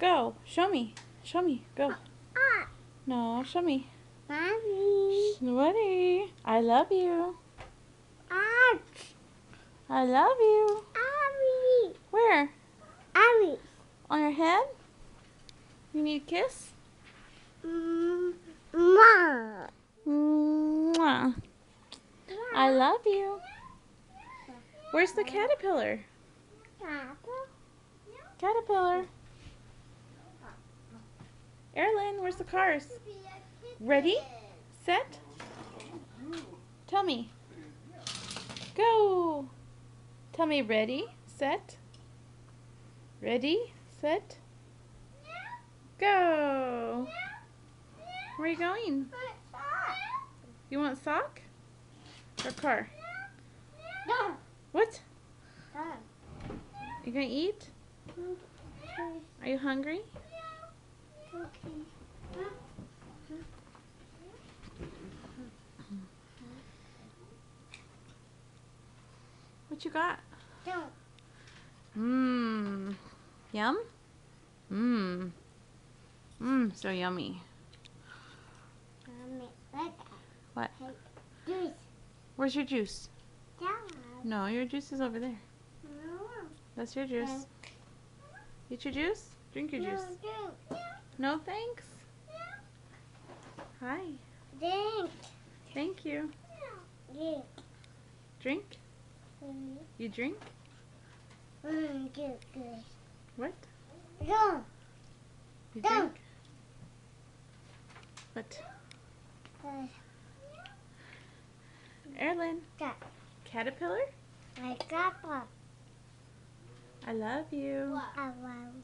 Go. Show me. Show me. Go. Ah, No, show me. Mommy. Buddy, I love you. Ouch. I love you. Abby. Where? Abby. On your head? You need a kiss? Mom. Mwah. I love you. Where's the caterpillar? Caterpillar. Erlen, where's the cars? Ready? Set? Tell me. Go. Tell me ready, set. Ready, set. Go. Where are you going? You want sock? Or car? No. What? No. You gonna eat? Are you hungry? What you got? No. Mmm. Yum? So yummy. What? Juice. Where's your juice? Yeah. No, your juice is over there. That's your juice. Eat your juice? Drink your juice. No thanks? Hi. Drink. Thank you. Drink. Drink? You drink? Good. What? Go. You Go. drink? What? Erlen. Caterpillar? I got one. I love you. I love.